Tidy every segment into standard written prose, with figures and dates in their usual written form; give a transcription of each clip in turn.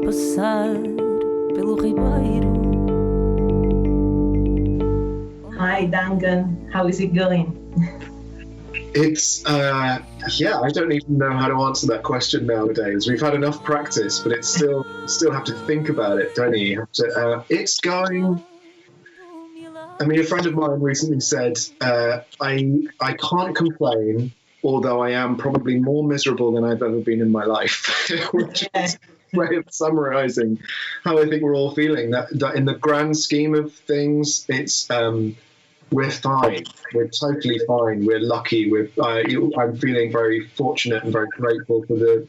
passar pelo ribeiro. Hi, Duncan. How is it going? It's, yeah, I don't even know how to answer that question nowadays. We've had enough practice, but it's still have to think about it, don't you? You have to, it's going. I mean, a friend of mine recently said, I can't complain, although I am probably more miserable than I've ever been in my life, which is a way of summarizing how I think we're all feeling. That in the grand scheme of things, it's we're fine. We're totally fine. We're lucky. I'm feeling very fortunate and very grateful for the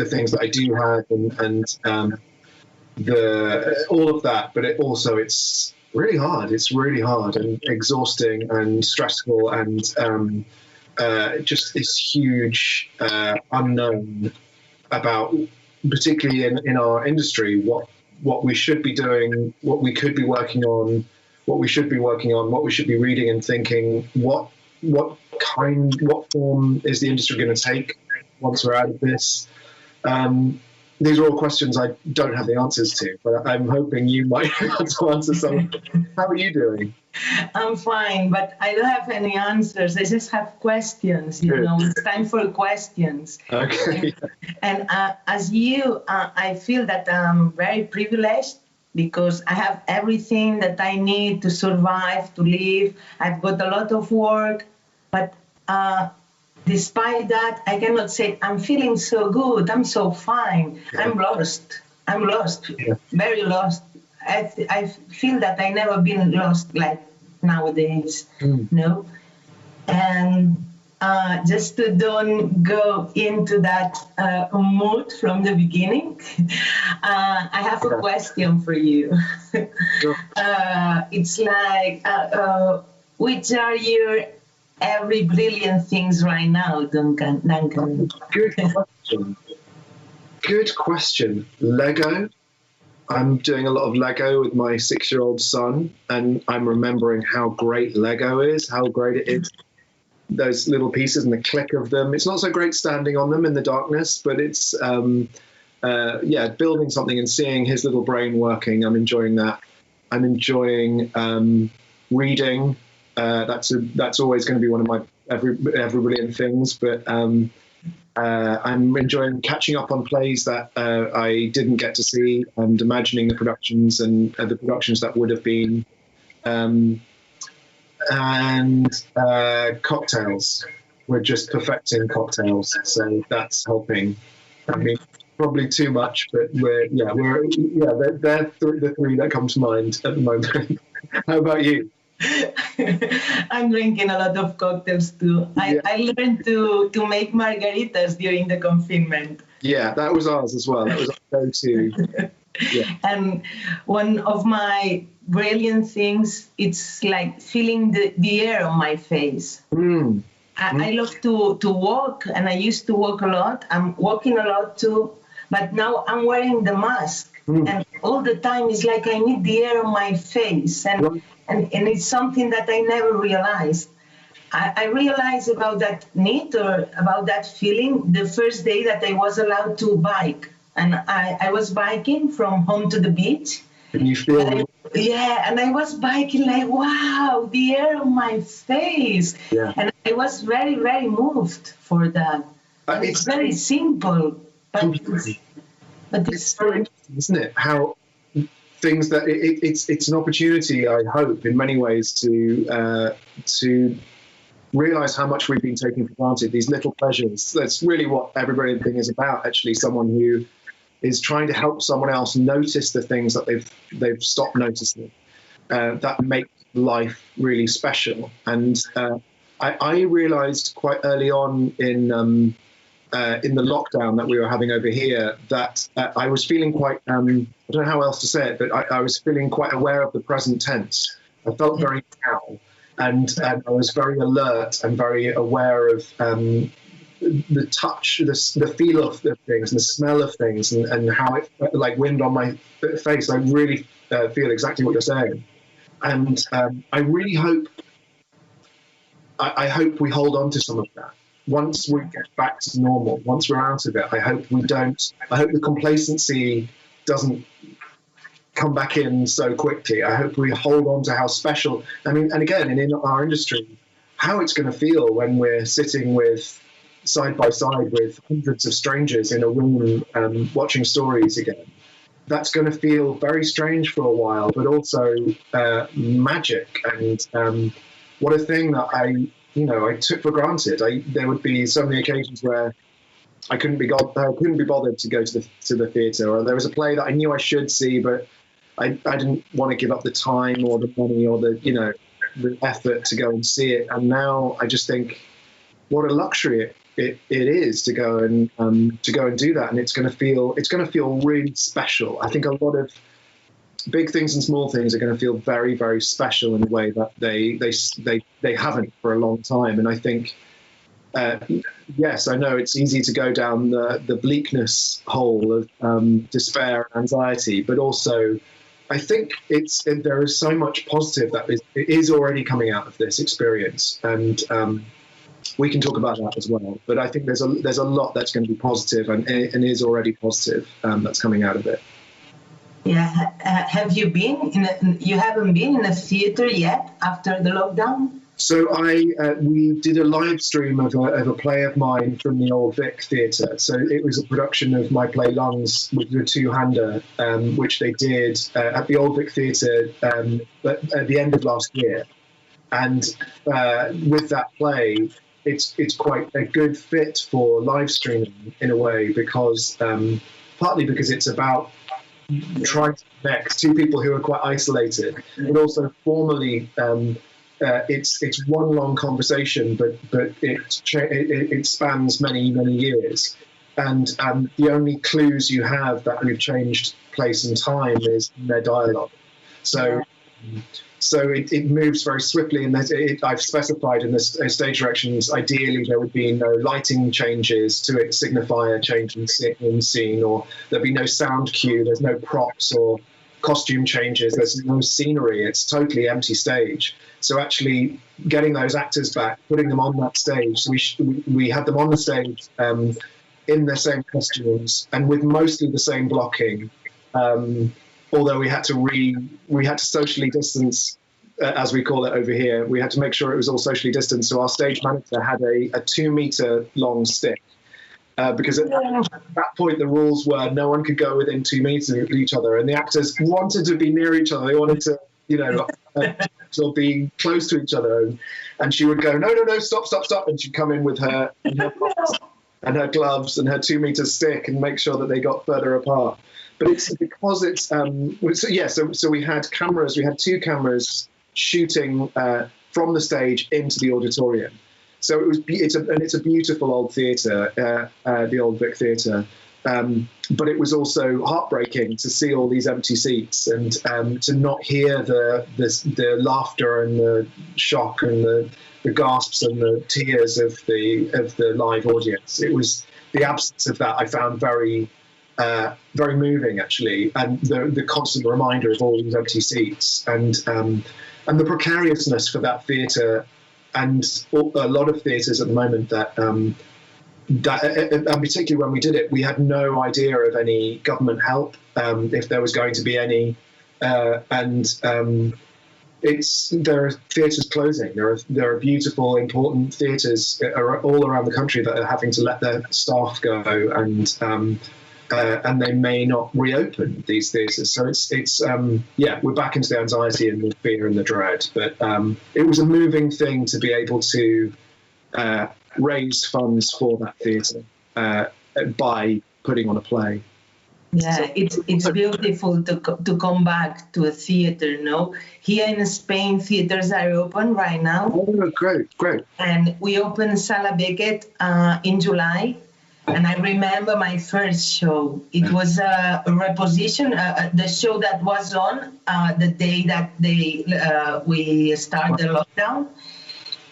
things that I do have and all of that. But it's really hard. It's really hard and exhausting and stressful and just this huge unknown about, particularly in our industry, what we should be doing, what we could be working on, what we should be reading and thinking, what form is the industry going to take once we're out of this? These are all questions I don't have the answers to, but I'm hoping you might be able to answer some. How are you doing? I'm fine, but I don't have any answers. I just have questions, you know. It's time for questions. Okay. And as you, I feel that I'm very privileged because I have everything that I need to survive, to live. I've got a lot of work, but despite that, I cannot say I'm feeling so good. I'm so fine. Yeah. I'm lost. Yeah. Very lost. I feel that I never been lost like nowadays. No, and just to don't go into that mood from the beginning, I have a question for you. It's like, which are your every brilliant things right now, Duncan? Good question. Lego. I'm doing a lot of Lego with my 6-year-old son, and I'm remembering how great Lego is, how great it is. Those little pieces and the click of them. It's not so great standing on them in the darkness, but it's, building something and seeing his little brain working. I'm enjoying that. I'm enjoying reading. That's always going to be one of my every brilliant things, but I'm enjoying catching up on plays that I didn't get to see and imagining the productions and the productions that would have been, and cocktails. We're just perfecting cocktails, so that's helping. I mean, probably too much, but they're the three that come to mind at the moment. How about you? I'm drinking a lot of cocktails too. I learned to make margaritas during the confinement. Yeah, that was ours as well. That was our go-to. Yeah. And one of my brilliant things, it's like feeling the air on my face. I love to walk, and I used to walk a lot. I'm walking a lot too, but now I'm wearing the mask. And all the time it's like I need the air on my face. And it's something that I never realized. I realized about that need or about that feeling the first day that I was allowed to bike. And I was biking from home to the beach. And you feel... and I was biking like, wow, the air on my face. Yeah. And I was very, very moved for that. It's very simple. But it's so interesting, isn't it? How things that it's an opportunity, I hope, in many ways to realize how much we've been taking for granted. These little pleasures. That's really what every brilliant thing is about. Actually, someone who is trying to help someone else notice the things that they've stopped noticing that make life really special. And I realized quite early on in the lockdown that we were having over here that I was feeling quite, I don't know how else to say it, but I was feeling quite aware of the present tense. I felt very now, and I was very alert and very aware of the touch, the feel of the things, and the smell of things, and how it like wind on my face. I really feel exactly what you're saying, and I really hope. I hope we hold on to some of that. once we get back to normal, once we're out of it, I hope the complacency doesn't come back in so quickly. I hope we hold on to how special, and again, in our industry, how it's going to feel when we're sitting with side by side with hundreds of strangers in a room watching stories again. That's going to feel very strange for a while, but also magic. And what a thing that I took for granted. There would be so many occasions where I couldn't be bothered to go to the theatre, or there was a play that I knew I should see, but I didn't want to give up the time or the money or the effort to go and see it. And now I just think, what a luxury it is to go and do that, and it's going to feel really special. I think a lot of big things and small things are going to feel very, very special in a way that they haven't for a long time. And I think, yes, I know it's easy to go down the bleakness hole of despair and anxiety, but also I think there is so much positive that is already coming out of this experience, and we can talk about that as well. But I think there's a lot that's going to be positive and is already positive that's coming out of it. Yeah. Have you you haven't been in a theatre yet after the lockdown? So we did a live stream of a play of mine from the Old Vic Theatre. So it was a production of my play Lungs with the two-hander, which they did at the Old Vic Theatre at the end of last year. And with that play, it's quite a good fit for live streaming in a way, because partly because it's about trying to connect two people who are quite isolated, but also formally. It's one long conversation, but it spans many years, and the only clues you have that have changed place and time is their dialogue. So it moves very swiftly, and I've specified in the stage directions. Ideally, there would be no lighting changes to it signify a change in scene, or there'd be no sound cue. There's no props or costume changes. There's no scenery. It's totally empty stage. So actually getting those actors back, putting them on that stage. So we had them on the stage in their same costumes and with mostly the same blocking. Although we had to socially distance, as we call it over here. We had to make sure it was all socially distanced. So our stage manager had a 2 meter long stick. Because at that point, the rules were no one could go within 2 meters of each other, and the actors wanted to be near each other. They wanted to, sort of be close to each other. And she would go, no, stop. And she'd come in with her and her gloves and her 2 meter stick and make sure that they got further apart. But it's because it's so we had cameras. We had 2 cameras shooting from the stage into the auditorium. So it's a beautiful old theatre, the Old Vic Theatre, but it was also heartbreaking to see all these empty seats and to not hear the laughter and the shock and the gasps and the tears of the live audience. It was the absence of that I found very moving, actually, and the constant reminder of all these empty seats and the precariousness for that theatre. And a lot of theatres at the moment that and particularly when we did it, we had no idea of any government help, if there was going to be any. There are theatres closing. There are beautiful, important theatres all around the country that are having to let their staff go, and they may not reopen these theatres. So it's we're back into the anxiety and the fear and the dread. But it was a moving thing to be able to raise funds for that theatre by putting on a play. Yeah, it's beautiful to come back to a theatre, no? Here in Spain, theatres are open right now. Oh, great. And we opened Sala Beckett in July. And I remember my first show. It was a reposition, the show that was on the day that we started the lockdown.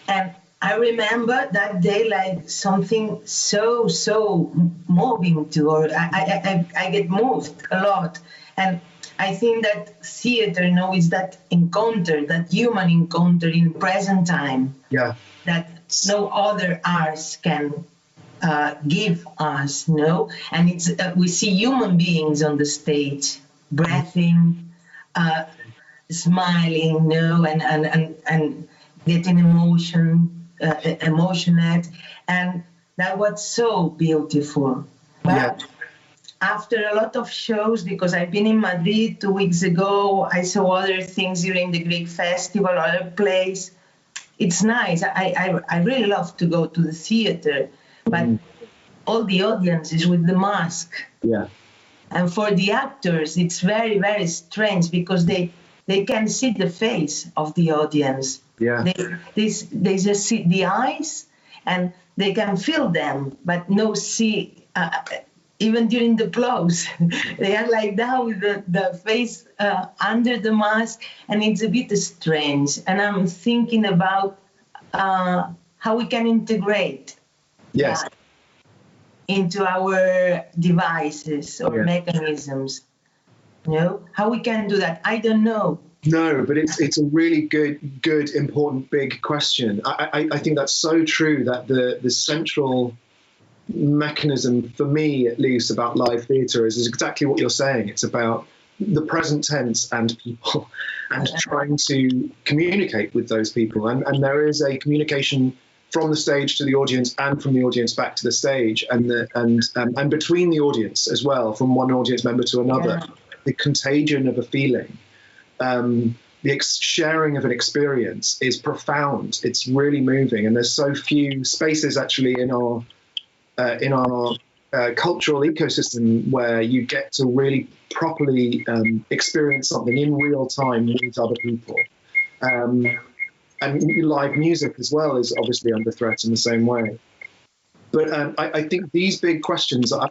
And I remember that day like something so moving to, or I get moved a lot. And I think that theater, is that encounter, that human encounter in present time. Yeah. That no other arts can give us, no? And it's we see human beings on the stage, breathing, smiling, no, and getting emotionate, and that was so beautiful. But after a lot of shows, because I've been in Madrid 2 weeks ago, I saw other things during the Greek festival, other plays. It's nice. I really love to go to the theater, but all the audience is with the mask. Yeah. And for the actors, it's very, very strange because they can see the face of the audience. Yeah. They just see the eyes and they can feel them, but no see. Even during the applause, they are like that with the face under the mask, and it's a bit strange. And I'm thinking about how we can integrate that into our devices or mechanisms. You know, how we can do that, I don't know. No, but it's a really good, important, big question. I think that's so true that the central mechanism for me, at least, about live theatre is exactly what you're saying. It's about the present tense and people, and trying to communicate with those people. And there is a communication from the stage to the audience and from the audience back to the stage, and between the audience as well, from one audience member to another. The contagion of a feeling, the sharing of an experience is profound. It's really moving, and there's so few spaces actually in our cultural ecosystem where you get to really properly experience something in real time with other people. And live music as well is obviously under threat in the same way. But I think these big questions are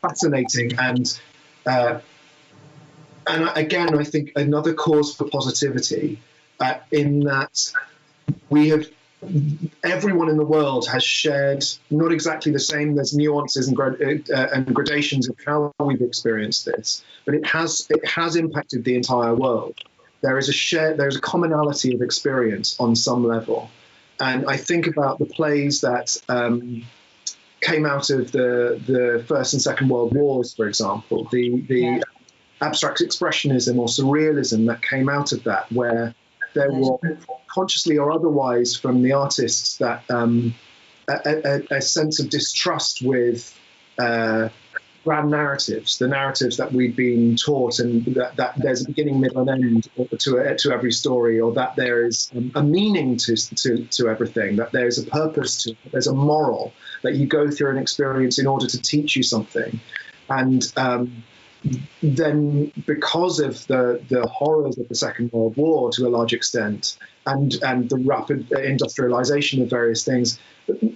fascinating, and again, I think another cause for positivity in that everyone in the world has shared not exactly the same. There's nuances and gradations of how we've experienced this, but it has impacted the entire world. There's a commonality of experience on some level, and I think about the plays that came out of the First and Second World Wars, for example, the abstract expressionism or surrealism that came out of that, where there were, consciously or otherwise, from the artists that a sense of distrust with grand narratives, the narratives that we'd been taught, and that there's a beginning, middle, and end to every story, or that there is a meaning to everything, that there's a purpose to it, there's a moral, that you go through an experience in order to teach you something. And then, because of the horrors of the Second World War to a large extent, and the rapid industrialization of various things,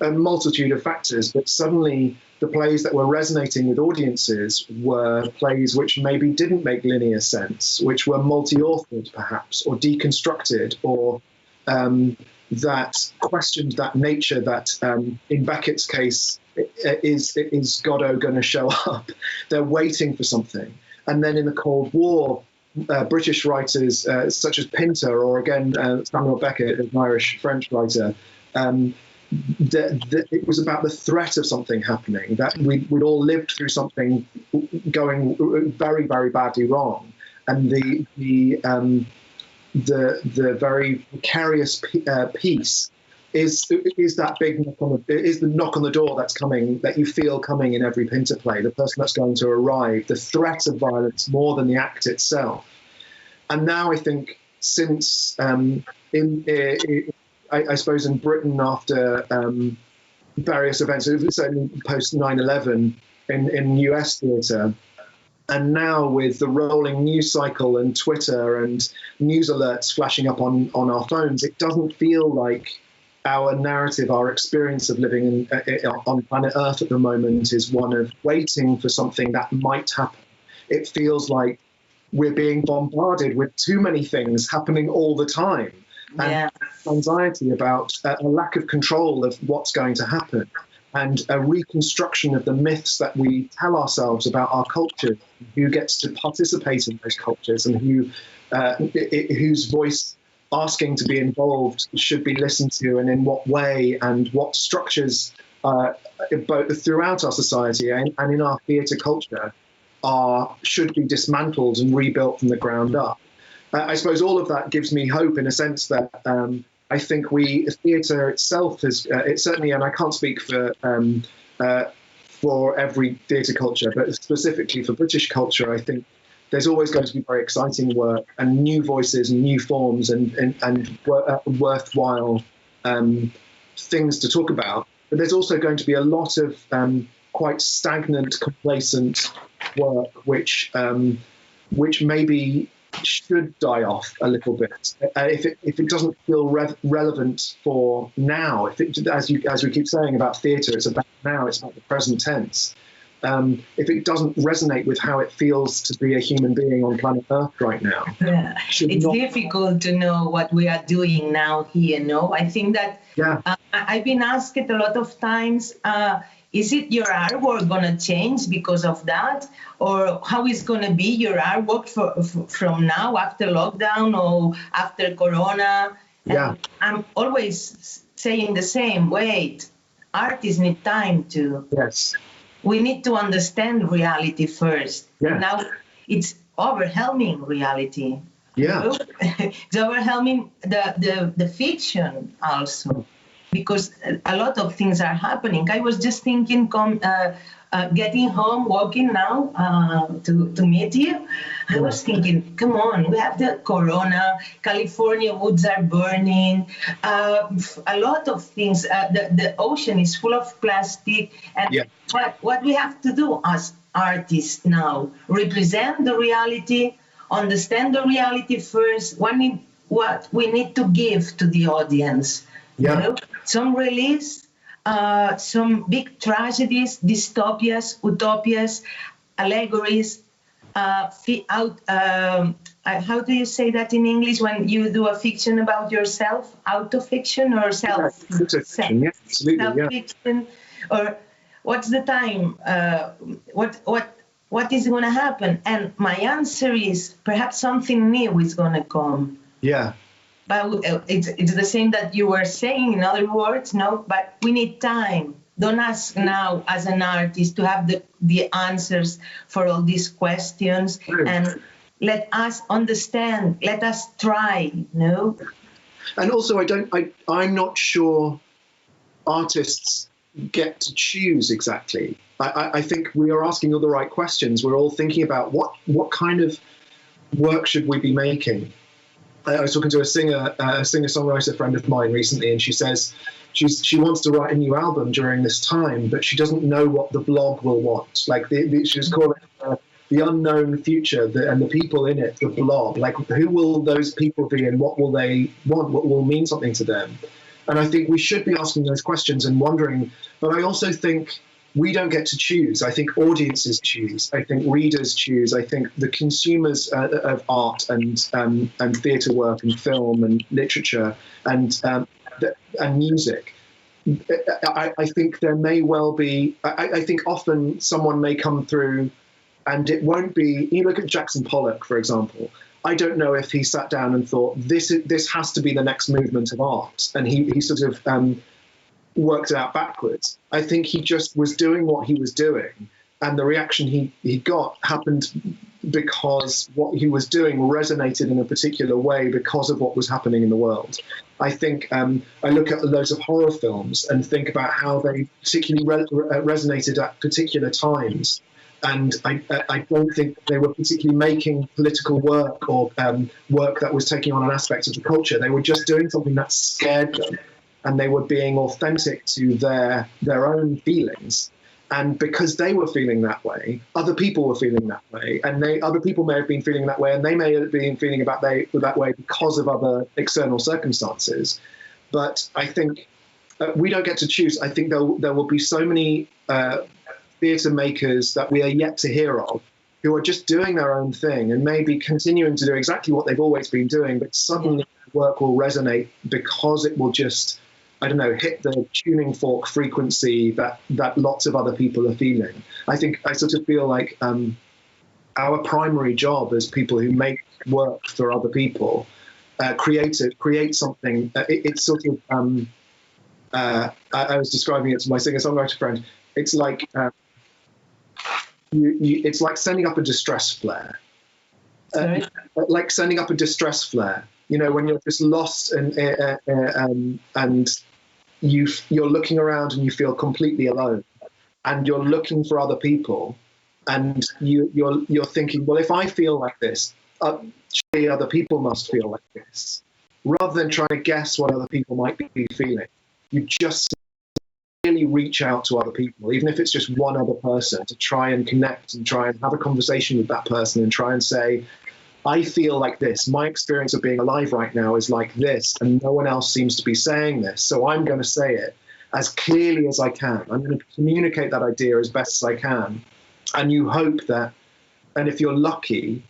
a multitude of factors, but suddenly the plays that were resonating with audiences were plays which maybe didn't make linear sense, which were multi-authored perhaps, or deconstructed, or that questioned that nature that, in Beckett's case, is Godot going to show up? They're waiting for something. And then in the Cold War, British writers such as Pinter, or again Samuel Beckett, an Irish-French writer, it was about the threat of something happening, that we'd all lived through something going very, very badly wrong, and the very precarious piece is that big is the knock on the door that's coming, that you feel coming in every Pinter play, the person that's going to arrive, the threat of violence more than the act itself. And now I think since I suppose in Britain, after various events, certainly post 9/11 in US theatre, and now with the rolling news cycle and Twitter and news alerts flashing up on our phones, it doesn't feel like our narrative, our experience of living on planet Earth at the moment is one of waiting for something that might happen. It feels like we're being bombarded with too many things happening all the time. And anxiety about a lack of control of what's going to happen, and a reconstruction of the myths that we tell ourselves about our culture, who gets to participate in those cultures, and whose voice asking to be involved should be listened to, and in what way, and what structures both throughout our society and in our theatre culture should be dismantled and rebuilt from the ground up. I suppose all of that gives me hope in a sense that I think theatre itself has, it certainly, and I can't speak for every theatre culture, but specifically for British culture, I think there's always going to be very exciting work and new voices and new forms and worthwhile things to talk about. But there's also going to be a lot of quite stagnant, complacent work, which maybe should die off a little bit if it doesn't feel relevant for now. As we keep saying about theatre, it's about now, it's about the present tense. If it doesn't resonate with how it feels to be a human being on planet Earth right now, it's difficult to know what we are doing now here. No, I think that I've been asked a lot of times. Is it your artwork going to change because of that? Or how is going to be your artwork from now, after lockdown or after Corona? Yeah. And I'm always saying the same, wait, artists need time to. Yes. We need to understand reality first. Yeah. Now it's overwhelming reality. Yeah. It's overwhelming the fiction also, because a lot of things are happening. I was just thinking, getting home, walking now to meet you. I was thinking, come on, we have the Corona, California woods are burning, a lot of things. The ocean is full of plastic. And what we have to do as artists now, represent the reality, understand the reality first, what we need to give to the audience. Yeah. You know? Some release, some big tragedies, dystopias, utopias, allegories, how do you say that in English when you do a fiction about yourself? Autofiction or self? Autofiction, yeah, absolutely. Self-fiction, or what's the time? What is going to happen? And my answer is perhaps something new is going to come. Yeah. But it's the same that you were saying, in other words, no? But we need time. Don't ask now as an artist to have the answers for all these questions. And let us understand, let us try, no? And also, I'm not sure artists get to choose exactly. I think we are asking all the right questions. We're all thinking about what kind of work should we be making. I was talking to a singer-songwriter friend of mine recently, and she says she wants to write a new album during this time, but she doesn't know what the blog will want. Like she was calling it the unknown future, and the people in it, the blob. Like, who will those people be, and what will they want? What will mean something to them? And I think we should be asking those questions and wondering. But I also think we don't get to choose. I think audiences choose. I think readers choose. I think the consumers of art and theatre work and film and literature and music. I think there may well be. I think often someone may come through, and it won't be. You look at Jackson Pollock, for example. I don't know if he sat down and thought this has to be the next movement of art, and he sort of worked it out backwards. I think he just was doing what he was doing, and the reaction he got happened because what he was doing resonated in a particular way because of what was happening in the world. I think I look at loads of horror films and think about how they particularly resonated at particular times. And I don't think they were particularly making political work or work that was taking on an aspect of the culture. They were just doing something that scared them, and they were being authentic to their own feelings. And because they were feeling that way, other people were feeling that way, and other people may have been feeling that way, and they may have been feeling that way because of other external circumstances. But I think we don't get to choose. I think there will be so many theatre makers that we are yet to hear of who are just doing their own thing and maybe continuing to do exactly what they've always been doing, but suddenly work will resonate because it will just, I don't know, hit the tuning fork frequency that lots of other people are feeling. I sort of feel like our primary job as people who make work for other people create something. It's sort of, I was describing it to my singer-songwriter friend. It's like, it's like sending up a distress flare. Like sending up a distress flare. You know, when you're just lost and you're looking around and you feel completely alone, and you're looking for other people, and you're thinking, well, if I feel like this, surely other people must feel like this. Rather than trying to guess what other people might be feeling, you just really reach out to other people, even if it's just one other person, to try and connect and try and have a conversation with that person and try and say, I feel like this. My experience of being alive right now is like this, and no one else seems to be saying this. So I'm going to say it as clearly as I can. I'm going to communicate that idea as best as I can. And you hope that, and if you're lucky,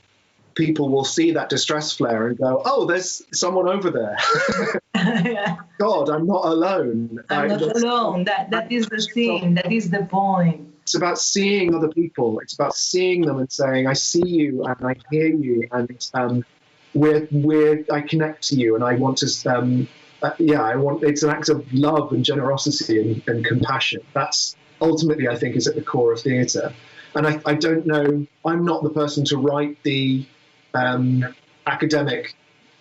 people will see that distress flare and go, oh, there's someone over there. God, I'm not alone. I'm not alone. That is the thing. That is the point. It's about seeing other people. It's about seeing them and saying, I see you and I hear you, and I connect to you, and I want to, it's an act of love and generosity and compassion. That's ultimately, I think, is at the core of theatre. And I don't know, I'm not the person to write the academic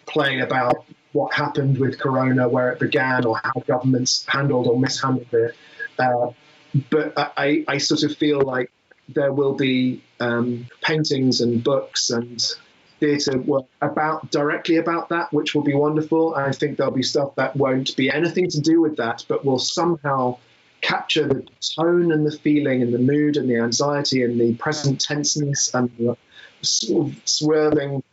play about what happened with Corona, where it began, or how governments handled or mishandled it. But I sort of feel like there will be paintings and books and theatre work directly about that, which will be wonderful. I think there'll be stuff that won't be anything to do with that, but will somehow capture the tone and the feeling and the mood and the anxiety and the present tenseness and the sort of swirling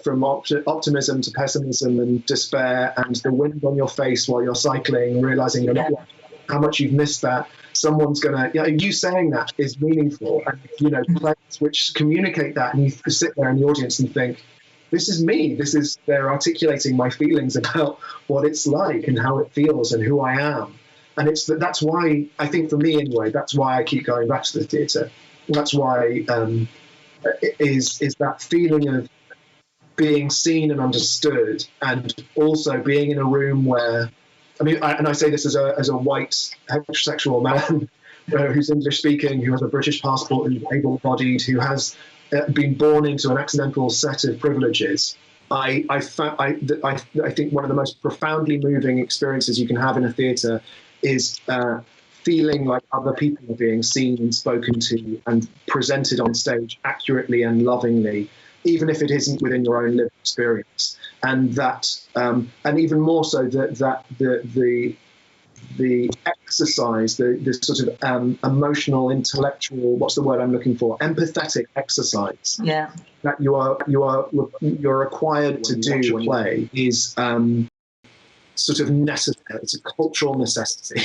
from optimism to pessimism and despair, and the wind on your face while you're cycling, realizing you're not, how much you've missed that. Someone's gonna, you saying that is meaningful, and plays which communicate that, and you sit there in the audience and think, this is me. They're articulating my feelings about what it's like and how it feels and who I am. And that's why, I think for me anyway, that's why I keep going back to the theatre. That's why is that feeling of being seen and understood, and also being in a room where, I say this as a white heterosexual man who's English speaking, who has a British passport, who's able-bodied, who has been born into an accidental set of privileges. I think one of the most profoundly moving experiences you can have in a theatre is feeling like other people are being seen and spoken to and presented on stage accurately and lovingly, even if it isn't within your own lived experience. And that, and even more so that the exercise, the sort of emotional, intellectual, what's the word I'm looking for? Empathetic exercise. Yeah. That you're required to do when play is sort of necessary. It's a cultural necessity.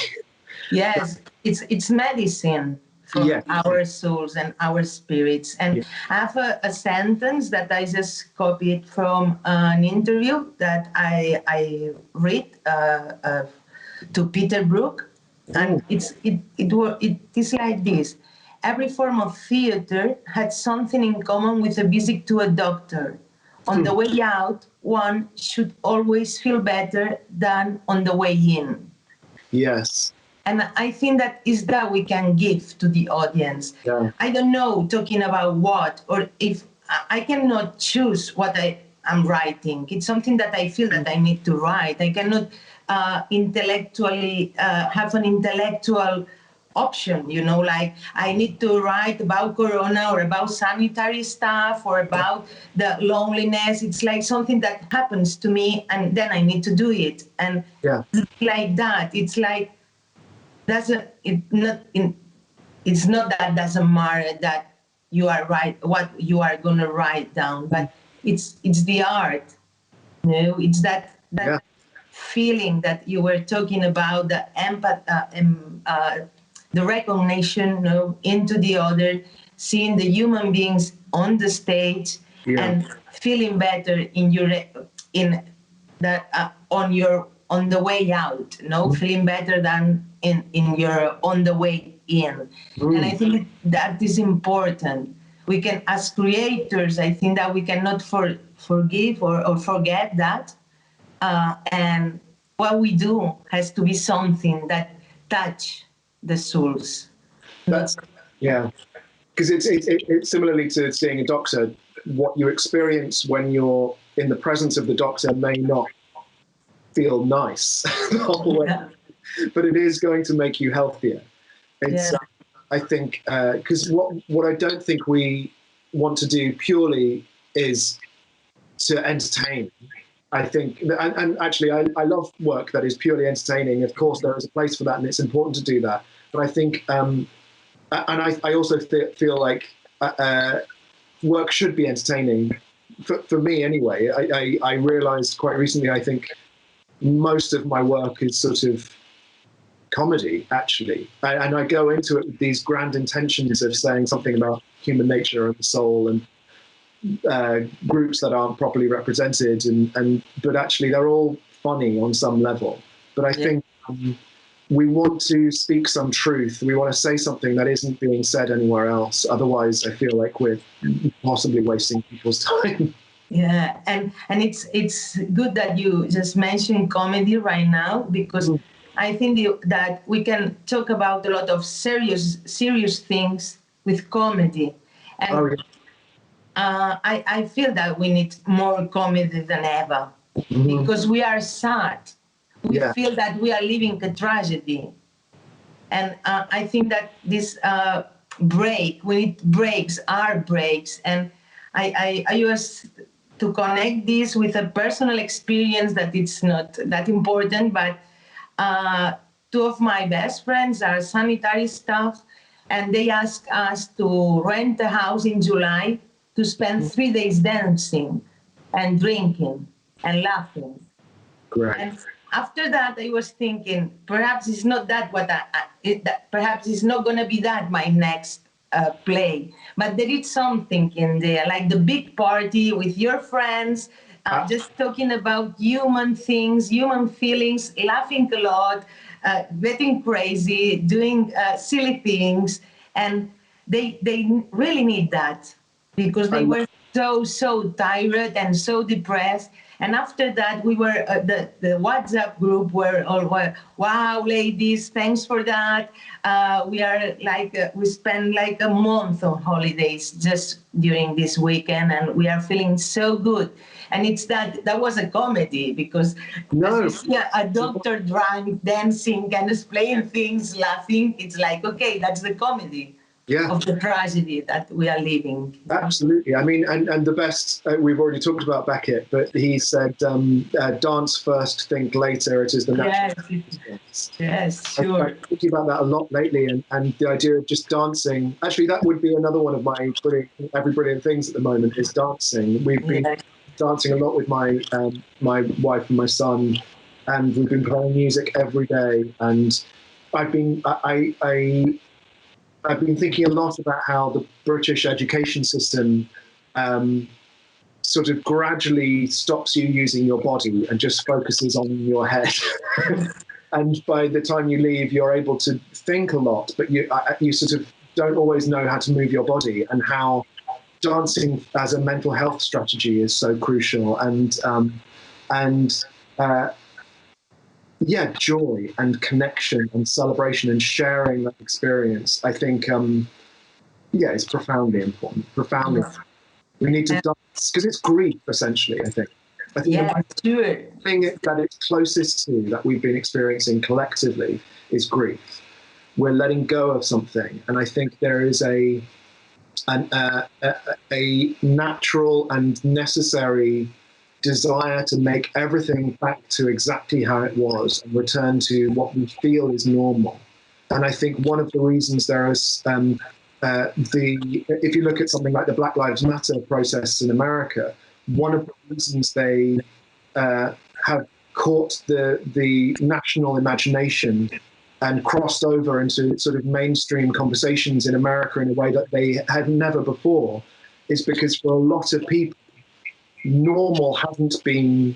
Yes, it's medicine for our souls and our spirits. And I have a sentence that I just copied from an interview that I read to Peter Brook, and it is like this: every form of theater had something in common with a visit to a doctor. On the way out, one should always feel better than on the way in. Yes. And I think that is that we can give to the audience. Yeah. I don't know, talking about what, or if I cannot choose what I am writing. It's something that I feel that I need to write. I cannot intellectually have an intellectual option, like I need to write about Corona or about sanitary stuff or about the loneliness. It's like something that happens to me, and then I need to do it. And like that, it's like, it's not that doesn't matter that you are right, what you are going to write down, but it's the art, it's that feeling that you were talking about, the empathy, the recognition, into the other, seeing the human beings on the stage, and feeling better on the way out, feeling better than in your on the way in. And I think that is important. We can, as creators, I think that we cannot forgive or forget that, and what we do has to be something that touch the souls. That's yeah, because it's similarly to seeing a doctor. What you experience when you're in the presence of the doctor may not feel nice the whole way, but it is going to make you healthier. It's I think because what I don't think we want to do purely is to entertain. I think, and actually, I love work that is purely entertaining. Of course, there is a place for that, and it's important to do that. But I think, and I also feel like work should be entertaining. For me, anyway, I realised quite recently. I think most of my work is sort of comedy, actually, and I go into it with these grand intentions of saying something about human nature and the soul and groups that aren't properly represented, but actually they're all funny on some level. But I think we want to speak some truth. We want to say something that isn't being said anywhere else. Otherwise, I feel like we're possibly wasting people's time. Yeah, and it's good that you just mentioned comedy right now, because I think that we can talk about a lot of serious things with comedy, and I feel that we need more comedy than ever, because we are sad. We feel that we are living a tragedy, and I think that this we need breaks, and I use to connect this with a personal experience that it's not that important, but two of my best friends are sanitary staff, and they asked us to rent a house in July to spend 3 days dancing and drinking and laughing. Great. And after that, I was thinking, perhaps it's not that perhaps it's not going to be that my next play, but there is something in there, like the big party with your friends, just talking about human things, human feelings, laughing a lot, getting crazy, doing silly things, and they really need that, because they were so tired and so depressed. And after that, we were the WhatsApp group were all, wow, ladies, thanks for that. We are like we spend like a month on holidays just during this weekend, and we are feeling so good. And it's that was a comedy, because as you see a doctor drunk, dancing, and explaining things, laughing. It's like, okay, that's the comedy. Of the tragedy that we are living. Absolutely. I mean, and the best, we've already talked about Beckett, but he said, dance first, think later. It is the natural. Yes, sure. I'm thinking about that a lot lately, and the idea of just dancing. Actually, that would be another one of my brilliant things at the moment is dancing. We've been dancing a lot with my wife and my son, and we've been playing music every day. And I've been thinking a lot about how the British education system sort of gradually stops you using your body and just focuses on your head. And by the time you leave, you're able to think a lot, but you sort of don't always know how to move your body, and how dancing as a mental health strategy is so crucial. Joy and connection and celebration and sharing that experience, I think, it's profoundly important. We need to dance, because it's grief, essentially, I think. The thing that it's closest to that we've been experiencing collectively is grief. We're letting go of something, and I think there is a natural and necessary desire to make everything back to exactly how it was and return to what we feel is normal. And I think one of the reasons there is if you look at something like the Black Lives Matter protests in America, one of the reasons they have caught the national imagination and crossed over into sort of mainstream conversations in America in a way that they had never before is because for a lot of people, normal hasn't been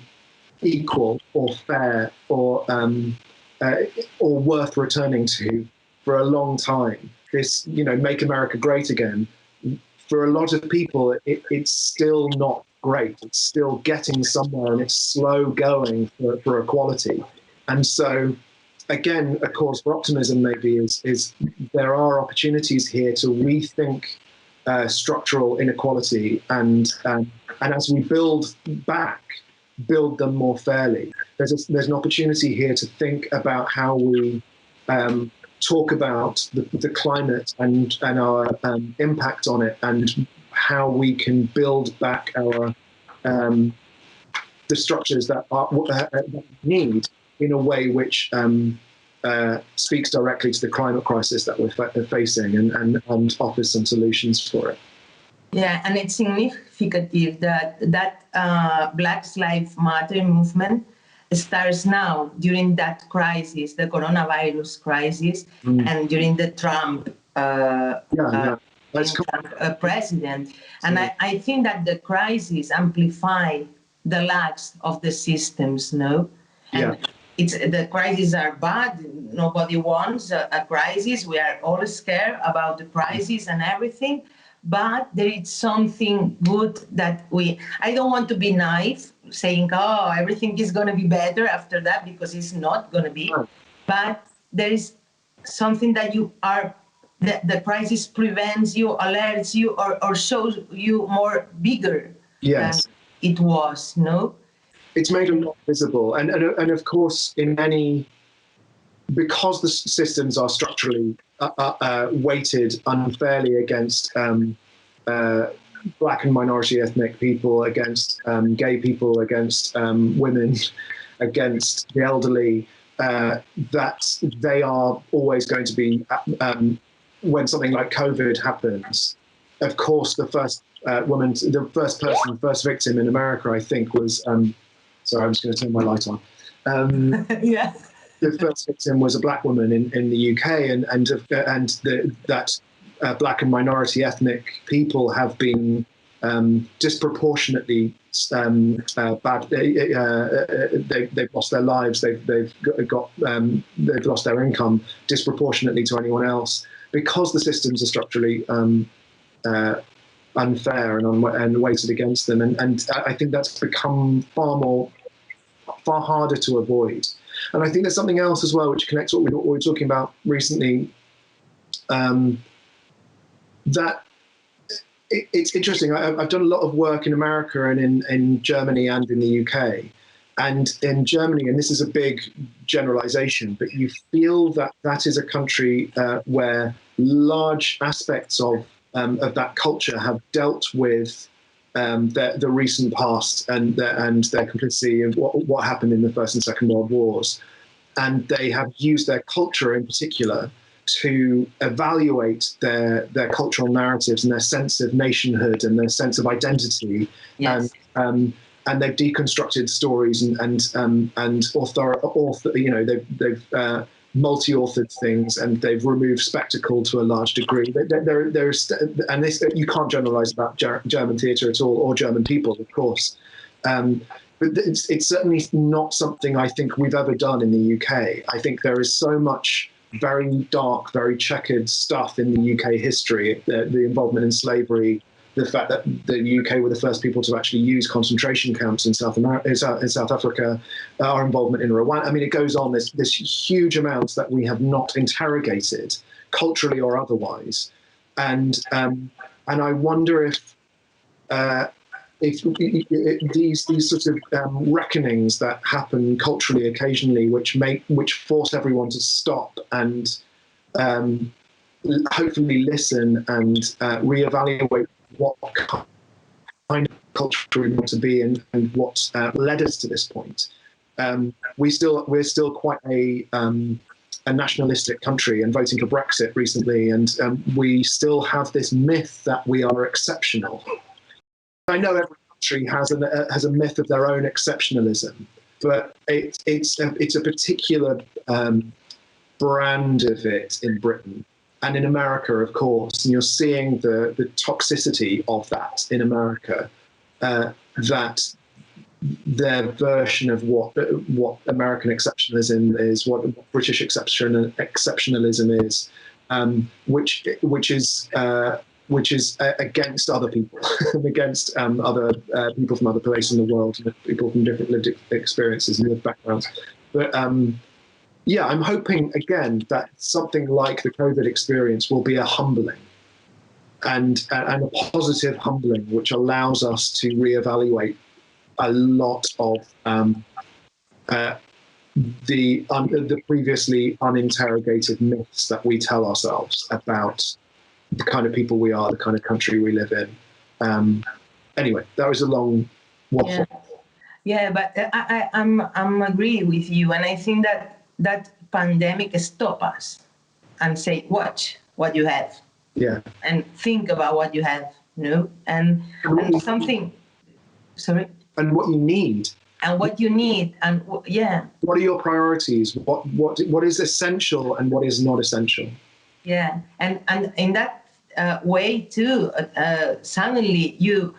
equal or fair or worth returning to for a long time. This, Make America Great Again, for a lot of people, it's still not great. It's still getting somewhere, and it's slow going for equality. And so, again, a cause for optimism maybe is there are opportunities here to rethink structural inequality, and as we build them more fairly. There's an opportunity here to think about how we talk about the climate and our impact on it, and how we can build back our the structures that we need in a way which speaks directly to the climate crisis that we're facing, and offers some solutions for it. Yeah, and it's significant that Black Lives Matter movement starts now during that crisis, the coronavirus crisis, and during the Trump president. And I think that the crisis amplify the lacks of the systems, no? And the crises are bad. Nobody wants a crisis. We are all scared about the crisis and everything. But there is something good that I don't want to be naive, saying, oh, everything is going to be better after that, because it's not going to be. But there is something that the crisis prevents you, alerts you, or shows you more bigger than it was, no? It's made a lot visible. And of course, because the systems are structurally weighted unfairly against Black and minority ethnic people, against gay people, against women, against the elderly, that they are always going to be, when something like COVID happens, of course, the first first victim in America, I think, was, sorry, I'm just going to turn my light on. The first victim was a Black woman in the UK, that Black and minority ethnic people have been disproportionately bad. They've lost their lives. They've lost their income disproportionately to anyone else, because the systems are structurally unfair and weighted against them. And I think that's become far harder to avoid. And I think there's something else as well, which connects what we were talking about recently, that it's interesting. I've done a lot of work in America and in Germany and in the UK. And in Germany, and this is a big generalization, but you feel that is a country where large aspects of that culture have dealt with the recent past and their complicity of what happened in the First and Second World Wars. And they have used their culture in particular to evaluate their cultural narratives and their sense of nationhood and their sense of identity. Yes. And they've deconstructed stories and they've multi-authored things, and they've removed spectacle to a large degree. You can't generalize about German theatre at all, or German people, of course. But it's certainly not something I think we've ever done in the UK. I think there is so much very dark, very checkered stuff in the UK history, the involvement in slavery, the fact that the UK were the first people to actually use concentration camps in South Africa, our involvement in Rwanda. I mean, it goes on. There's huge amounts that we have not interrogated, culturally or otherwise, and I wonder if these sorts of reckonings that happen culturally occasionally, which force everyone to stop and hopefully listen and reevaluate what kind of culture we want to be and what led us to this point. We're still quite a nationalistic country, and voting for Brexit recently, and we still have this myth that we are exceptional. I know every country has a myth of their own exceptionalism, but it's a particular brand of it in Britain. And in America, of course, and you're seeing the toxicity of that in America, that their version of what American exceptionalism is, what British exceptionalism is, which is which is against other people, against other people from other places in the world, people from different lived experiences and lived backgrounds. But yeah, I'm hoping again that something like the COVID experience will be a humbling and a positive humbling, which allows us to reevaluate a lot of the previously uninterrogated myths that we tell ourselves about the kind of people we are, the kind of country we live in. Anyway, that was a long waffle. Yeah, but I'm agree with you, and I think that pandemic stop us and say, watch what you have. Yeah. And think about what you have, and something. Sorry. And what you need. And what you need, and yeah. What are your priorities? What is essential and what is not essential? Yeah, and in that way too. Suddenly you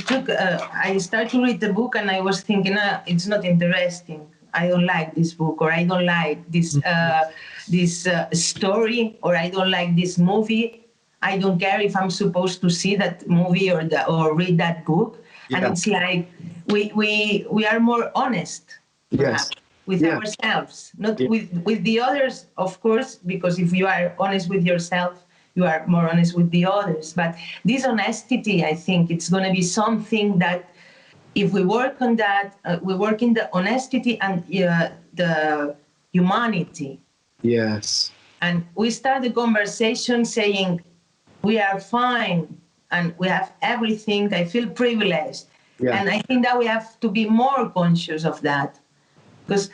took. I started to read the book, and I was thinking, it's not interesting. I don't like this book, or I don't like this story, or I don't like this movie. I don't care if I'm supposed to see that movie or read that book. Yeah. And it's like we are more honest, perhaps, with ourselves, not with the others, of course, because if you are honest with yourself, you are more honest with the others. But this honesty, I think, it's going to be something that, if we work on that, we work in the honesty and the humanity. Yes. And we start the conversation saying, we are fine and we have everything. I feel privileged. Yeah. And I think that we have to be more conscious of that. Because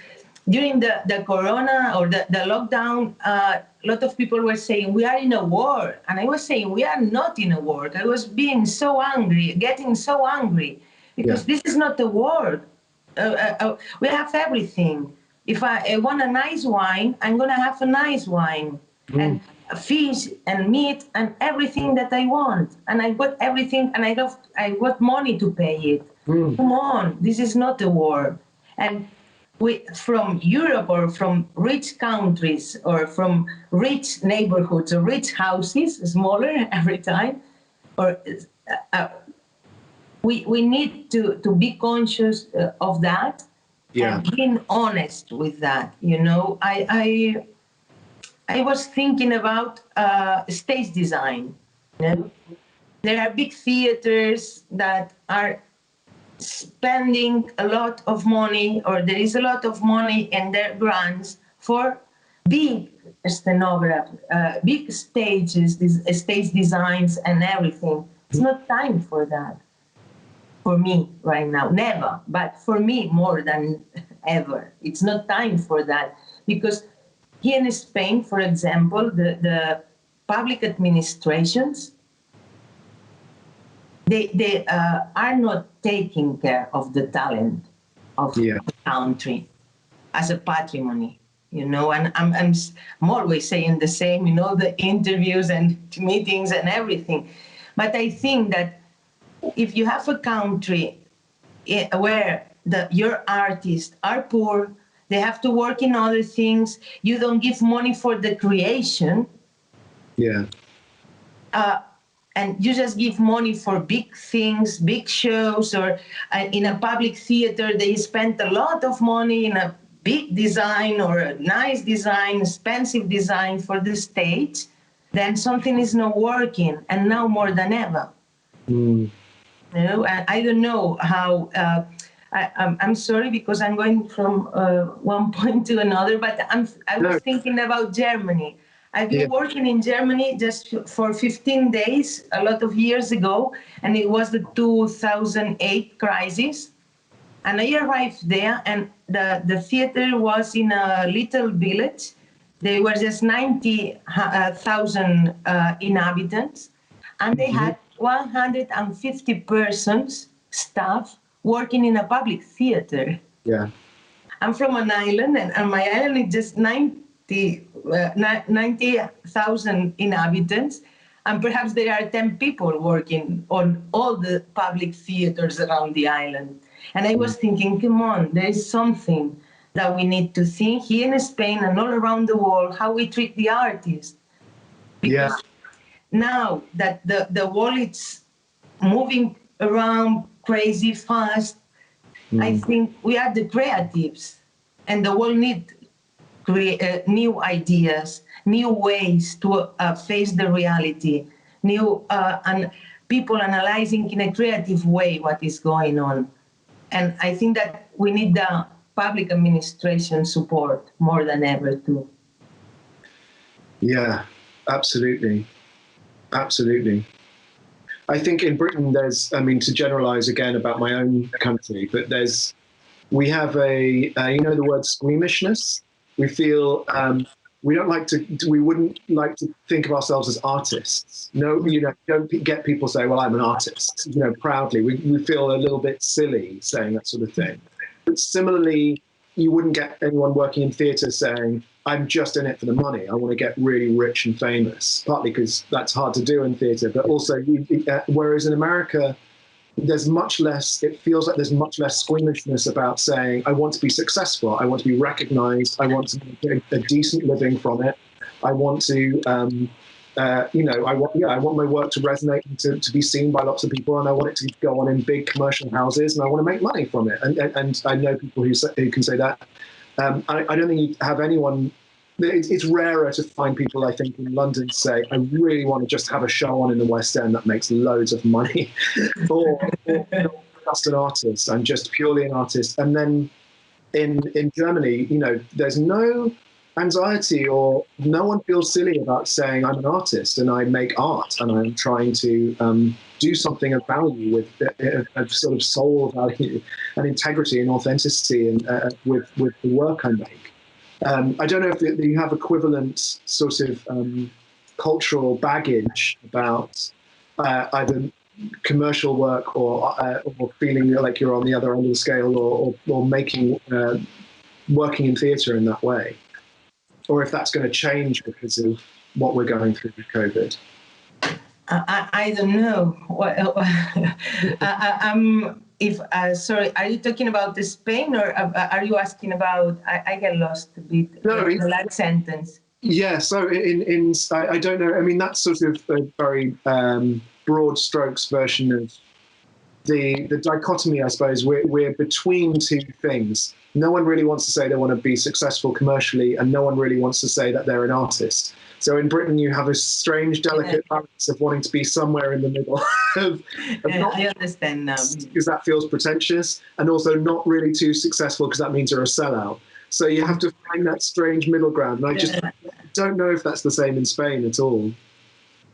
during the corona or the lockdown, a lot of people were saying, we are in a war. And I was saying, we are not in a war. I was being so angry, getting so angry. Because this is not a war. We have everything. If I want a nice wine, I'm going to have a nice wine. And fish and meat and everything that I want. And I got everything, and I got money to pay it. Come on, this is not a war. And we, from Europe or from rich countries or from rich neighborhoods or rich houses, smaller every time, or we need to be conscious of that and being honest with that. I was thinking about stage design. There are big theaters that are spending a lot of money, or there is a lot of money in their grants for big scenography, big stages, stage designs and everything. It's not time for that. For me right now, never, but for me more than ever. It's not time for that, because here in Spain, for example, the public administrations, they are not taking care of the talent of the country as a patrimony, and I'm always saying the same, the interviews and meetings and everything. But I think that if you have a country where your artists are poor, they have to work in other things, you don't give money for the creation. Yeah. And you just give money for big things, big shows, or in a public theater, they spend a lot of money in a big design or a nice design, expensive design for the stage, then something is not working, and now more than ever. And I don't know how... I'm sorry because I'm going from one point to another, but I was thinking about Germany. I've been working in Germany just for 15 days a lot of years ago, and it was the 2008 crisis. And I arrived there, and the theater was in a little village. There were just 90,000 inhabitants, and they had 150 persons, staff, working in a public theater. Yeah. I'm from an island, and my island is just 90,000 inhabitants, and perhaps there are 10 people working on all the public theaters around the island. And I was thinking, come on, there is something that we need to think here in Spain and all around the world, how we treat the artists. Because now that the world is moving around crazy fast, I think we are the creatives, and the world need new ideas, new ways to face the reality, new and people analyzing in a creative way what is going on. And I think that we need the public administration support more than ever too. Yeah, absolutely. Absolutely. I think in Britain there's, I mean, to generalize again about my own country, but we have you know, the word squeamishness. We feel, we wouldn't like to think of ourselves as artists. No, you know, don't get people say, well, I'm an artist, you know, proudly. We feel a little bit silly saying that sort of thing. But similarly, you wouldn't get anyone working in theatre saying, I'm just in it for the money. I want to get really rich and famous, partly because that's hard to do in theatre, but also, whereas in America, there's much less, it feels like there's much less squeamishness about saying, I want to be successful, I want to be recognized, I want to make a decent living from it, I want to, you know, I want my work to resonate and to be seen by lots of people, and I want it to go on in big commercial houses, and I want to make money from it. And I know people who can say that. I don't think you have anyone. It's rarer to find people, I think, in London say, I really want to just have a show on in the West End that makes loads of money, or just an artist. I'm just purely an artist. And then in Germany, you know, there's no anxiety, or no one feels silly about saying I'm an artist and I make art and I'm trying to do something of value with a sort of soul value and integrity and authenticity and with the work I make. I don't know if you have equivalent sort of cultural baggage about either commercial work or feeling like you're on the other end of the scale, or making working in theatre in that way, or if that's going to change because of what we're going through with COVID. I don't know. Sorry, are you talking about Spain, or are you asking about? I get lost a bit. No, the last sentence. Yeah. So I don't know. I mean, that's sort of a very broad strokes version of the dichotomy, I suppose. We're between two things. No one really wants to say they want to be successful commercially, and no one really wants to say that they're an artist. So in Britain, you have a strange, delicate balance of wanting to be somewhere in the middle. I understand now. Because that feels pretentious, and also not really too successful because that means you're a sellout. So you have to find that strange middle ground. And I just don't know if that's the same in Spain at all.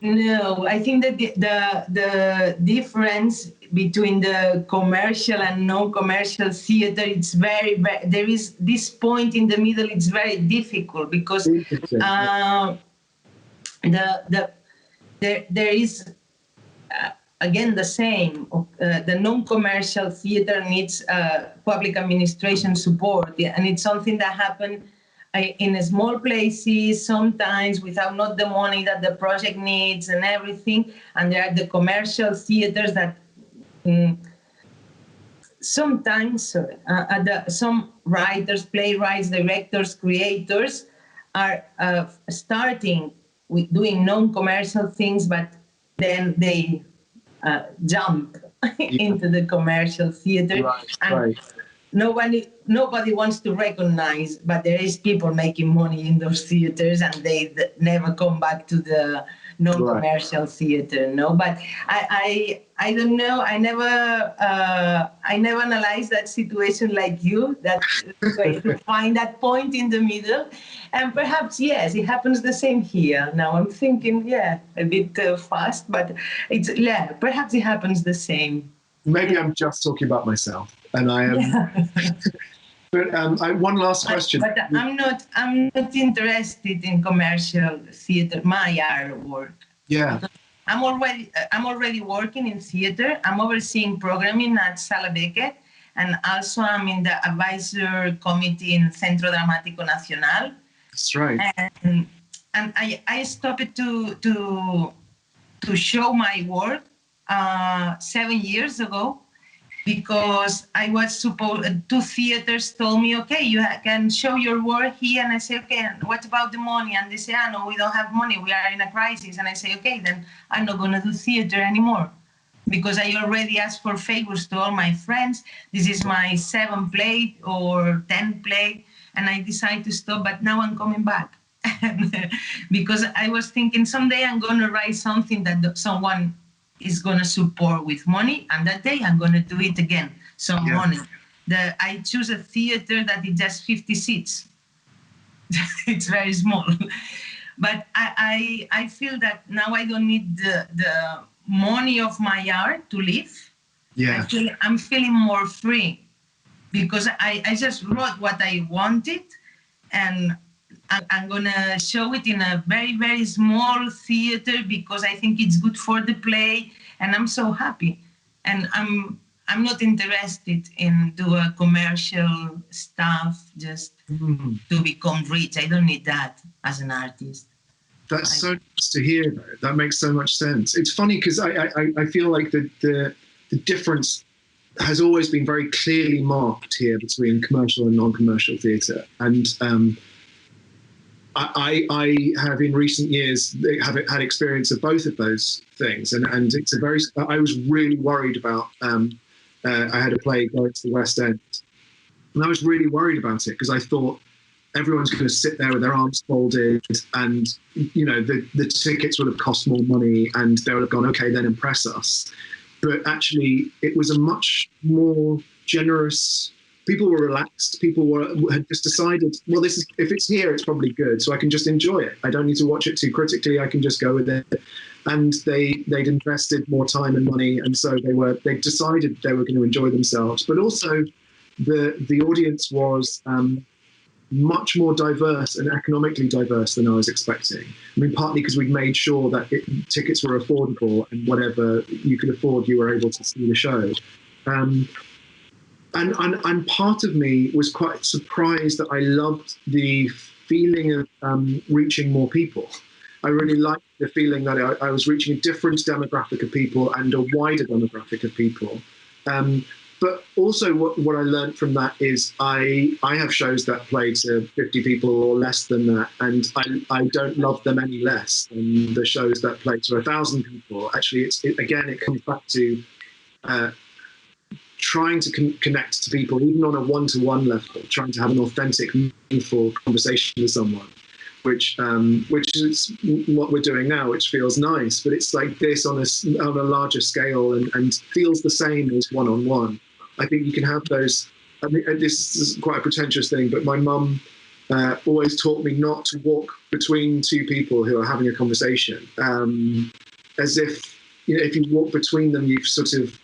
No, I think that the difference between the commercial and non-commercial theater, it's very, there is this point in the middle, it's very difficult because there is again the same. The non-commercial theater needs public administration support, and it's something that happened in small places sometimes without not the money that the project needs and everything. And there are the commercial theaters that sometimes some writers, playwrights, directors, creators are starting with doing non-commercial things, but then they jump into the commercial theater. Right. Nobody wants to recognize, but there is people making money in those theaters, and they never come back to the non-commercial theater. No, but I don't know. I never analyzed that situation like you. That way to find that point in the middle, and perhaps yes, it happens the same here. Now I'm thinking, a bit fast, but perhaps it happens the same. Maybe I'm just talking about myself, and I am. But one last question. But I'm not interested in commercial theater. My artwork. Yeah. I'm already working in theater. I'm overseeing programming at Sala Beckett, and also I'm in the advisor committee in Centro Dramático Nacional. That's right. And I stopped to show my work 7 years ago, because I was supposed, two theaters told me, okay, you can show your work here. And I say, okay, and what about the money? And they say, no, we don't have money. We are in a crisis. And I say, okay, then I'm not going to do theater anymore, because I already asked for favors to all my friends. This is my 7th play or 10th play. And I decided to stop, but now I'm coming back. Because I was thinking someday I'm going to write something that someone is going to support with money, and that day I'm going to do it again, some money. I choose a theater that is just 50 seats. It's very small. But I feel that now I don't need the money of my art to live. Yeah. I'm feeling more free, because I just wrote what I wanted, and I'm going to show it in a very, very small theater because I think it's good for the play, and I'm so happy. And I'm not interested in do a commercial stuff just to become rich. I don't need that as an artist. That's so nice to hear, though. That makes so much sense. It's funny because I feel like the difference has always been very clearly marked here between commercial and non-commercial theatre. And I have in recent years have had experience of both of those things, and it's a very. I was really worried about. I had a play going to the West End, and I was really worried about it because I thought everyone's going to sit there with their arms folded, and the tickets would have cost more money, and they would have gone, okay, then impress us. But actually, it was a much more generous. People were relaxed. People had just decided, well, if it's here, it's probably good, so I can just enjoy it. I don't need to watch it too critically. I can just go with it. And they'd invested more time and money, and so they decided they were going to enjoy themselves. But also, the audience was much more diverse and economically diverse than I was expecting. I mean, partly because we'd made sure that tickets were affordable, and whatever you could afford, you were able to see the show. And part of me was quite surprised that I loved the feeling of reaching more people. I really liked the feeling that I was reaching a different demographic of people and a wider demographic of people. But also what I learned from that is I have shows that play to 50 people or less than that, and I don't love them any less than the shows that play to 1,000 people. Actually, it comes back to trying to connect to people, even on a one-to-one level, trying to have an authentic, meaningful conversation with someone, which is what we're doing now, which feels nice, but it's like this on a larger scale and feels the same as one-on-one. I think you can have those. I mean, this is quite a pretentious thing, but my mum always taught me not to walk between two people who are having a conversation, as if if you walk between them, you've sort of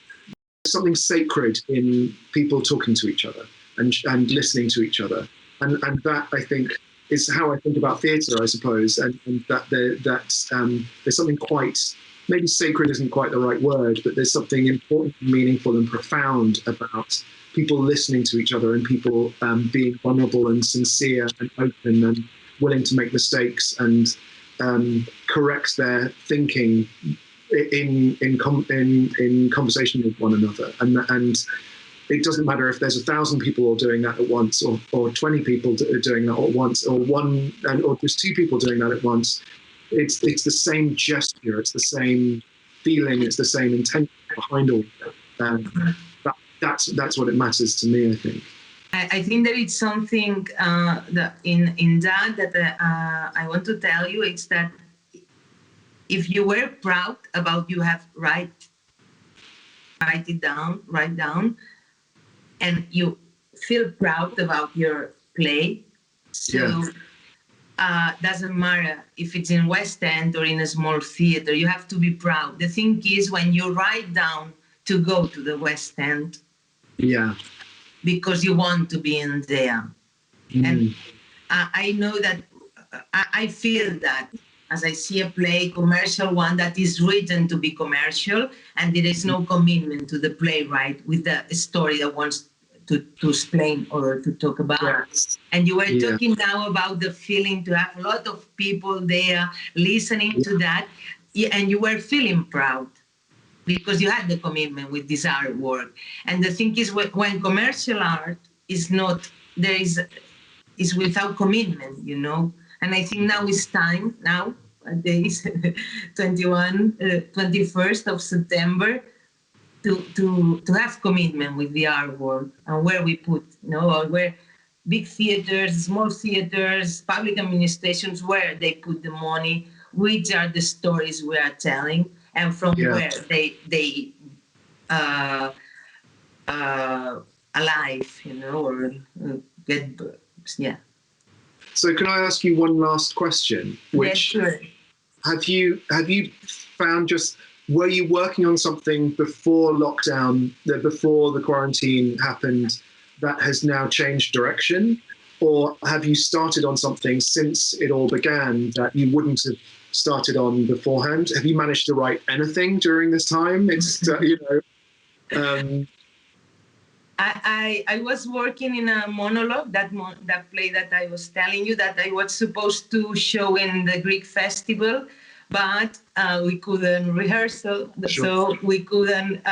something sacred in people talking to each other and listening to each other, and that I think is how I think about theatre, I suppose, and that there's something quite, maybe sacred isn't quite the right word, but there's something important, meaningful, and profound about people listening to each other and people being vulnerable and sincere and open and willing to make mistakes and correct their thinking in conversation with one another. And it doesn't matter if there's 1,000 people all doing that at once, or 20 people doing that at once, or there's 2 people doing that at once. It's the same gesture, it's the same feeling, it's the same intent behind all of that. That's what it matters to me, I think. I think there is something that in that I want to tell you. It's that if you were proud about you have write down, and you feel proud about your play, so doesn't matter if it's in West End or in a small theater, you have to be proud. The thing is, when you write down to go to the West End, because you want to be in there, and I know that I feel that as I see a play, commercial one that is written to be commercial, and there is no commitment to the playwright with the story that wants to explain or to talk about. Yes. And you were talking now about the feeling to have a lot of people there listening to that, and you were feeling proud. because you had the commitment with this artwork. And the thing is, when commercial art is not, is without commitment, you know. And I think now is time, days 21st of September, to have commitment with the artwork and where we put, you know, or where big theaters, small theaters, public administrations, where they put the money, which are the stories we are telling, and from where they alive, you know, or get, yeah. So can I ask you one last question? Which, yeah, sure. Have you found were you working on something before lockdown, before the quarantine happened, that has now changed direction? Or have you started on something since it all began that you wouldn't have started on beforehand? Have you managed to write anything during this time? It's, you know... I was working in a monologue, that play that I was telling you that I was supposed to show in the Greek festival, but we couldn't rehearsal, so we couldn't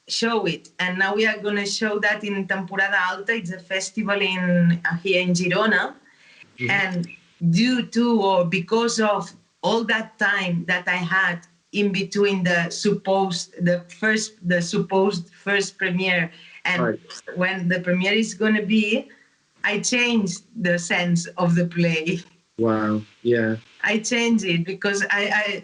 show it. And now we are going to show that in Temporada Alta. It's a festival here in Girona. Mm-hmm. And due to or because of all that time that I had in between the supposed first premiere and when the premiere is going to be, I changed the sense of the play. Wow. Yeah. I changed it because I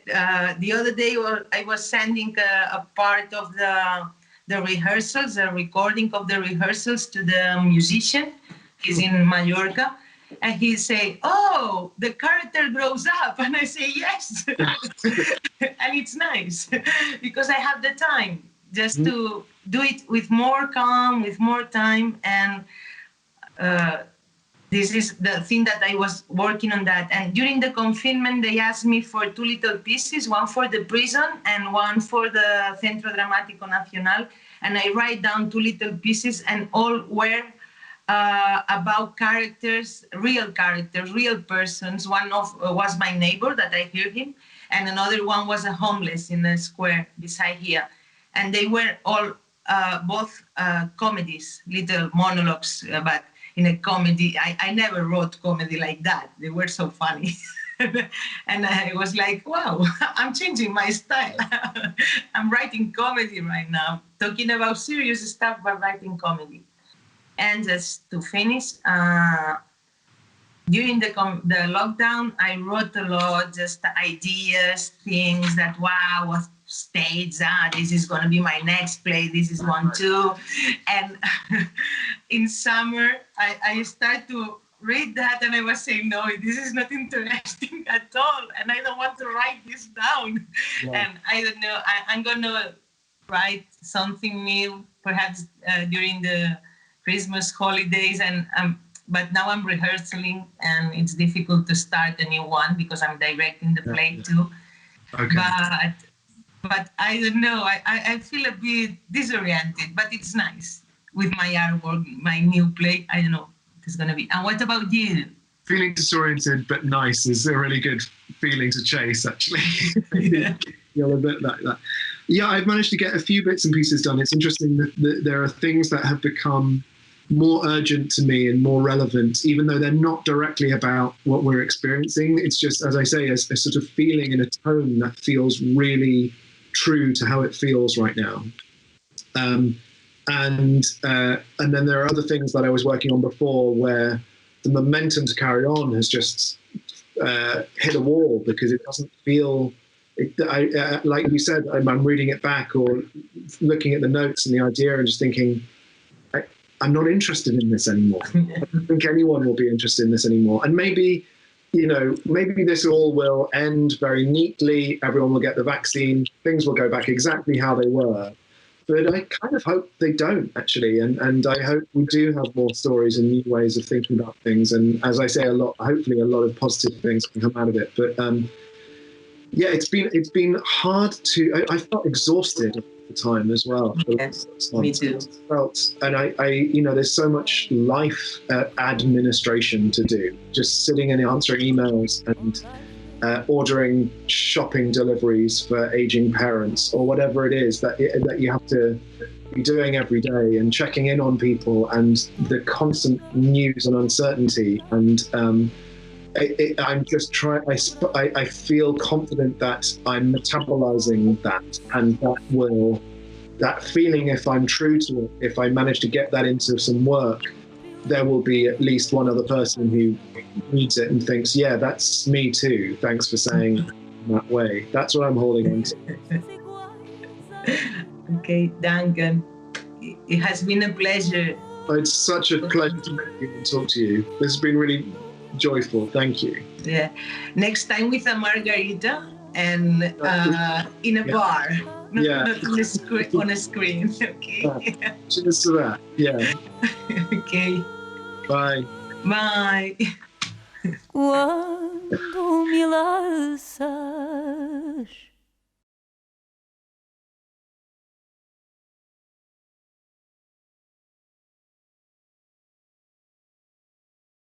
the other day I was sending a part of the rehearsals, a recording of the rehearsals to the musician. He's in Mallorca. And he say, "Oh, the character grows up," and I say, "Yes," and it's nice because I have the time just to do it with more calm, with more time, and this is the thing that I was working on that. And during the confinement, they asked me for 2 little pieces, one for the prison and one for the Centro Dramático Nacional, and I write down 2 little pieces, and all were about characters, real persons. One was my neighbor that I heard him, and another one was a homeless in a square beside here. And they were all both comedies, little monologues, but in a comedy. I never wrote comedy like that. They were so funny. And I was like, wow, I'm changing my style. I'm writing comedy right now, talking about serious stuff, but writing comedy. And just to finish, during the lockdown, I wrote a lot, just ideas, things that, wow, was staged, this is going to be my next play, this is one too. And in summer, I started to read that and I was saying, no, this is not interesting at all. And I don't want to write this down. Yeah. And I don't know, I'm going to write something new, perhaps during the Christmas holidays, and but now I'm rehearsing, and it's difficult to start a new one because I'm directing the play too. Okay. But I don't know. I feel a bit disoriented, but it's nice with my artwork, my new play. I don't know what it's gonna be. And what about you? Feeling disoriented but nice is a really good feeling to chase, actually. Yeah. You're a bit like that. Yeah, I've managed to get a few bits and pieces done. It's interesting that there are things that have become more urgent to me and more relevant, even though they're not directly about what we're experiencing. It's just, as I say, a sort of feeling and a tone that feels really true to how it feels right now. And then there are other things that I was working on before where the momentum to carry on has just hit a wall because it doesn't feel... like you said, I'm reading it back or looking at the notes and the idea and just thinking, I'm not interested in this anymore. I don't think anyone will be interested in this anymore. And maybe, maybe this all will end very neatly. Everyone will get the vaccine. Things will go back exactly how they were. But I kind of hope they don't, actually. And I hope we do have more stories and new ways of thinking about things. And as I say, hopefully a lot of positive things can come out of it. But yeah, it's been hard to... I felt exhausted the time as well. Yes, me too. And I there's so much life administration to do, just sitting and answering emails ordering shopping deliveries for aging parents, or whatever it is that you have to be doing every day, and checking in on people, and the constant news and uncertainty. And I'm just trying. I feel confident that I'm metabolizing that, and that feeling, if I'm true to it, if I manage to get that into some work, there will be at least one other person who reads it and thinks, yeah, that's me too. Thanks for saying it that way. That's what I'm holding on to. Okay, Duncan, it has been a pleasure. It's such a pleasure to meet you and talk to you. This has been really joyful. Thank you. Yeah. Next time with a margarita and in a bar, not on a screen. Okay. Cheers to that. Yeah. Okay. Bye. Bye. Quando me laça